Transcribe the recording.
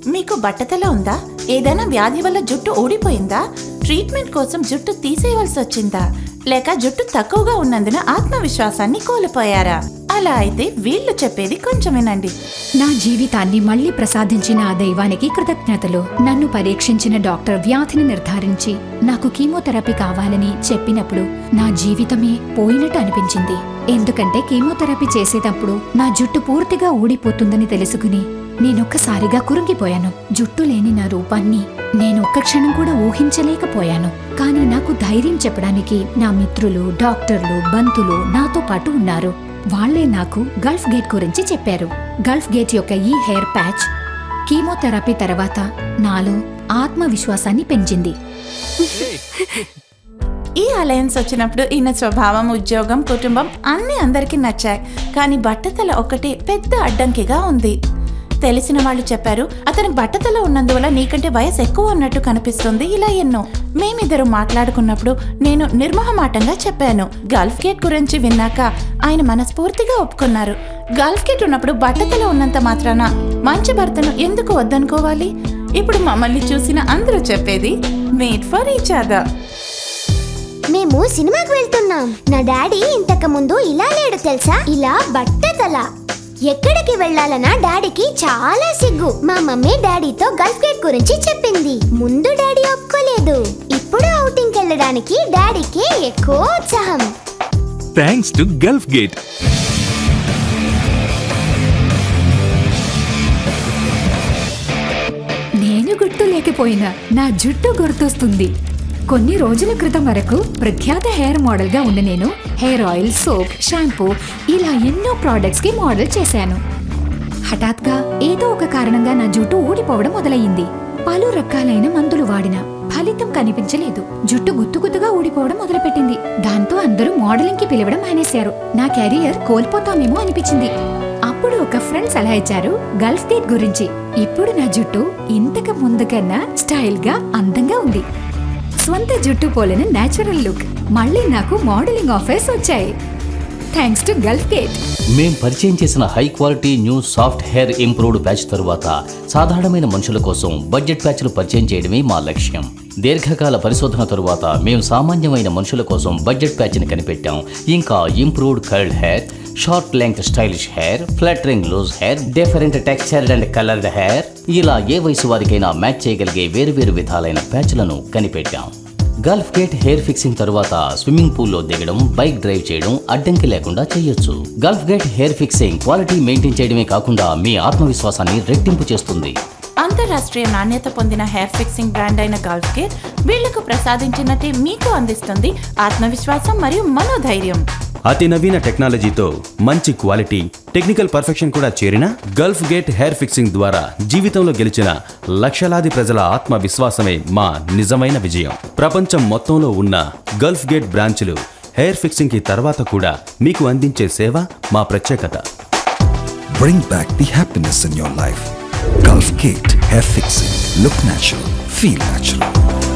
మీకు బట్టతల ఉందా? ఏదైనా వ్యాధి వల్ల జుట్టు ఊడిపోయిందా? ట్రీట్మెంట్ కోసం జుట్టు తీసేయవలసి వచ్చిందా? లేక జుట్టు తక్కువగా ఉన్నందున ఆత్మవిశ్వాసాన్ని కోల్పోయారా? అలా అయితే వీళ్ళు చెప్పేది కొంచెం వినండి. నా జీవితాన్ని మళ్లీ ప్రసాదించిన ఆ దైవానికి కృతజ్ఞతలు. నన్ను పరీక్షించిన డాక్టర్ వ్యాధిని నిర్ధారించి నాకు కీమోథెరపీ కావాలని చెప్పినప్పుడు నా జీవితమే పోయినట్టు అనిపించింది. ఎందుకంటే కీమోథెరపీ చేసేటప్పుడు నా జుట్టు పూర్తిగా ఊడిపోతుందని తెలుసుకుని నేనొక్కసారిగా కురుంగిపోయాను. జుట్టు లేని నా రూపాన్ని నేనొక్క క్షణం కూడా ఊహించలేకపోయాను. కానీ నాకు ధైర్యం చెప్పడానికి నా మిత్రులు, డాక్టర్లు, బంధువులు నాతో పాటు ఉన్నారు. వాళ్లే నాకు గల్ఫ్ గేట్ గురించి చెప్పారు. గల్ఫ్ గేట్ యొక్క ఈ హెయిర్ ప్యాచ్ కీమోథెరపీ తర్వాత నాలో ఆత్మవిశ్వాసాన్ని పెంచింది. ఈ అలయన్స్ వచ్చినప్పుడు ఈయన స్వభావం, ఉద్యోగం, కుటుంబం అన్నీ అందరికీ నచ్చాయి. కానీ బట్టతల ఒకటి పెద్ద అడ్డంకిగా ఉంది. తెలిసిన వాళ్ళు చెప్పారు, అతనికి బట్టతల ఉన్నందువల్ల నీకంటే వయసు ఎక్కువ ఉన్నట్టు కనిపిస్తుంది. ఇలా ఎన్నో. మేమిద్దరు మాట్లాడుకున్నప్పుడు నేను నిర్మోహమాటంగా చెప్పాను. గల్ఫ్ గేట్ గురించి విన్నాక ఆయన మనస్ఫూర్తిగా ఒప్పుకున్నారు. గల్ఫ్ గేట్ ఉన్నప్పుడు బట్టతల ఉన్నంత మాత్రాన మంచి భర్తను ఎందుకు వద్దనుకోవాలి? ఇప్పుడు మమ్మల్ని చూసిన అందరూ చెప్పేది మేడ్ ఫర్ ఈచ్ అదర్. మేము సినిమాకి వెళ్తున్నాం. నా డాడీ ఇంతకు ముందు ఇలా లేడు తెలుసా? ఇలా బట్టతల. ఎక్కడికి వెళ్లాలన్నా డాడీకి చాలా సిగ్గు. మా మమ్మీ డాడీతో గల్ఫ్ గేట్ గురించి చెప్పింది. ముందు డాడీ ఒప్పుకోలేదు. ఇప్పుడు ఔటింగ్కి వెళ్ళడానికి డాడీకి ఎక్కువ ఉత్సాహం. Thanks to Gulf gate. నేను గుర్తు లేకపోయినా నా జుట్టు గుర్తొస్తుంది. కొన్ని రోజుల క్రితం వరకు ప్రఖ్యాత హెయిర్ మోడల్ గా ఉన్న నేను హెయిర్ ఆయిల్, సోప్, షాంపూ ఇలా ఎన్నో ప్రోడక్ట్స్ కి మోడల్ చేశాను. హఠాత్గా ఏదో ఒక కారణంగా నా జుట్టు ఊడిపోవడం మొదలయ్యింది. పలు రకాలైన మందులు వాడినా ఫలితం కనిపించలేదు. జుట్టు గుత్తుగుత్తుగా ఊడిపోవడం మొదలుపెట్టింది. దాంతో అందరూ మోడలింగ్ కి పిలవడం మానేశారు. నా కెరియర్ కోల్పోతామేమో అనిపించింది. అప్పుడు ఒక ఫ్రెండ్ సలహా ఇచ్చారు గల్ఫ్ గేట్ గురించి. ఇప్పుడు నా జుట్టు ఇంతకు ముందు కన్నా స్టైల్ గా, అందంగా ఉంది. స్వంత జుట్టు పోలిన నేచురల్ లుక్. మళ్ళీ నాకు మోడలింగ్ ఆఫర్స్ వచ్చాయి. Thanks to Gulf gate. మేం పరిచయం చేసిన high quality new soft hair improved patch తరువాత సాధారణమైన మనుషుల కోసం బడ్జెట్ ప్యాచ్లు పరిచయం చేయడమే మా లక్ష్యం. దీర్ఘకాల పరిశోధన తరువాత మేము సామాన్యమైన మనుషుల కోసం బడ్జెట్ ప్యాచ్ని కనిపెట్టాం. ఇంకా improved curled hair, short length stylish hair, flattering loose hair, different textured and coloured hair, ఇలా ఏ వయసు వారికైనా మ్యాచ్ చేయగలిగే వేరువేరు విధాలైన ప్యాచ్లను కనిపెట్టాం. గల్ఫ్ గేట్ హెయిర్ ఫిక్సింగ్ తరువాత స్విమ్మింగ్ పూల్లో దిగడం, బైక్ డ్రైవ్ చేయడం అడ్డంకి లేకుండా చేయొచ్చు. Gulf Gate hair fixing quality maintain చేయడమే కాకుండా మీ ఆత్మవిశ్వాసాన్ని రెట్టింపు చేస్తుంది. అంతర్రాష్ట్రీయ నాణ్యత పొందిన హెయిర్ ఫిక్సింగ్ బ్రాండ్ అయిన గల్ఫ్ గేట్ వీళ్లకు ప్రసాదించినట్టే మీకు అందిస్తుంది ఆత్మవిశ్వాసం మరియు మనోధైర్యం. అతి నవీన టెక్నాలజీతో మంచి క్వాలిటీ, టెక్నికల్ పర్ఫెక్షన్ కూడా చేరిన గల్ఫ్ గేట్ హెయిర్ ఫిక్సింగ్ ద్వారా జీవితంలో గెలిచిన లక్షలాది ప్రజల ఆత్మవిశ్వాసమే మా నిజమైన విజయం. ప్రపంచం మొత్తంలో ఉన్న గల్ఫ్ గేట్ బ్రాంచ్లు హెయిర్ ఫిక్సింగ్ కి తర్వాత కూడా మీకు అందించే సేవ మా ప్రత్యేకత. Bring back the happiness in your life. Gulf Gate Hair Fixing. Look natural, feel natural.